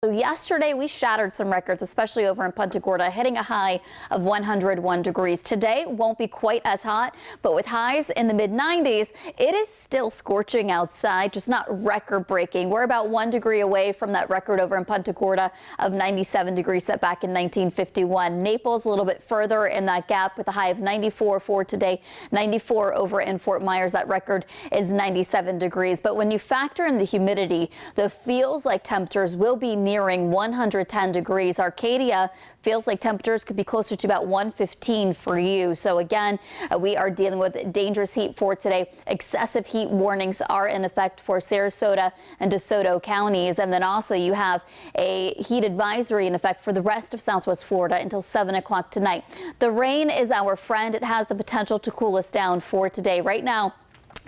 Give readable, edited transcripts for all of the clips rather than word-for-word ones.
So yesterday we shattered some records, especially over in Punta Gorda, hitting a high of 101 degrees. Today won't be quite as hot, but with highs in the mid 90s, it is still scorching outside, just not record breaking. We're about 1 degree away from that record over in Punta Gorda of 97 degrees set back in 1951. Naples a little bit further in that gap with a high of 94 for today, 94 over in Fort Myers. That record is 97 degrees. But when you factor in the humidity, the feels like temperatures will be nearing 110 degrees. Arcadia feels like temperatures could be closer to about 115 for you. So again, we are dealing with dangerous heat for today. Excessive heat warnings are in effect for Sarasota and DeSoto counties. And then also you have a heat advisory in effect for the rest of Southwest Florida until 7 o'clock tonight. The rain is our friend. It has the potential to cool us down for today. Right now,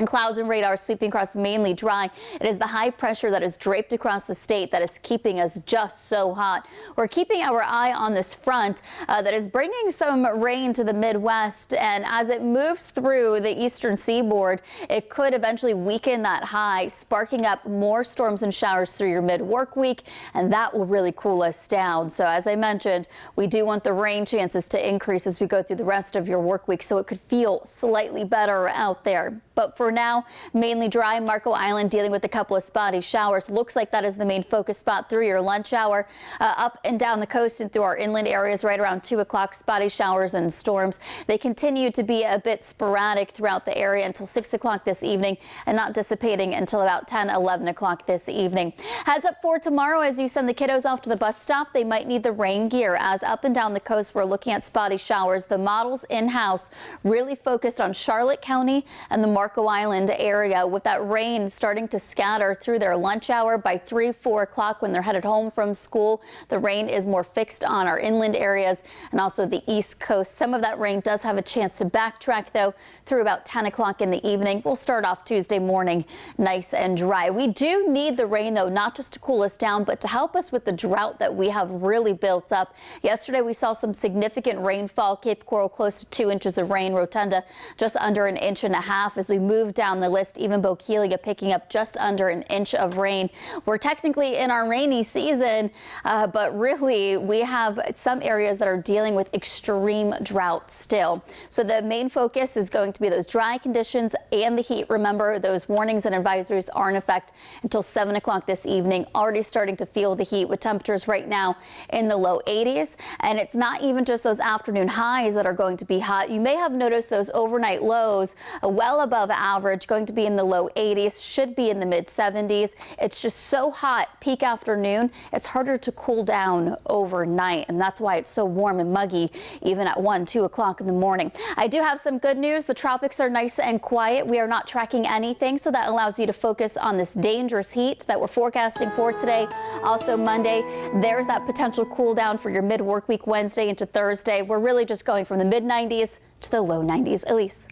clouds and radar sweeping across mainly dry. It is the high pressure that is draped across the state that is keeping us just so hot. We're keeping our eye on this front that is bringing some rain to the Midwest, and as it moves through the eastern seaboard, it could eventually weaken that high, sparking up more storms and showers through your mid-work week, and that will really cool us down. So as I mentioned, we do want the rain chances to increase as we go through the rest of your work week, so it could feel slightly better out there. But for now, mainly dry. Marco Island dealing with a couple of spotty showers. Looks like that is the main focus spot through your lunch hour. Up and down the coast and through our inland areas right around 2 o'clock, spotty showers and storms. They continue to be a bit sporadic throughout the area until 6 o'clock this evening and not dissipating until about 10, 11 o'clock this evening. Heads up for tomorrow as you send the kiddos off to the bus stop. They might need the rain gear as up and down the coast we're looking at spotty showers. The models in-house really focused on Charlotte County and the Marco Island area, with that rain starting to scatter through their lunch hour by 3, 4 o'clock when they're headed home from school. The rain is more fixed on our inland areas and also the East Coast. Some of that rain does have a chance to backtrack, though, through about 10 o'clock in the evening. We'll start off Tuesday morning nice and dry. We do need the rain, though, not just to cool us down, but to help us with the drought that we have really built up. Yesterday, we saw some significant rainfall. Cape Coral close to 2 inches of rain. Rotunda just under 1.5 inches. As we move down the list, even Bokeelia picking up just under 1 inch of rain. We're technically in our rainy season, but really we have some areas that are dealing with extreme drought still. So the main focus is going to be those dry conditions and the heat. Remember, those warnings and advisories are in effect until 7 o'clock this evening. Already starting to feel the heat with temperatures right now in the low 80s. And it's not even just those afternoon highs that are going to be hot. You may have noticed those overnight lows well above average, going to be in the low 80s, should be in the mid 70s. It's just so hot peak afternoon, it's harder to cool down overnight, and that's why it's so warm and muggy even at 1, 2 o'clock in the morning. I do have some good news. The tropics are nice and quiet. We are not tracking anything, so that allows you to focus on this dangerous heat that we're forecasting for today. Also Monday, there's that potential cool down for your mid-work week Wednesday into Thursday. We're really just going from the mid 90s to the low 90s. Elise.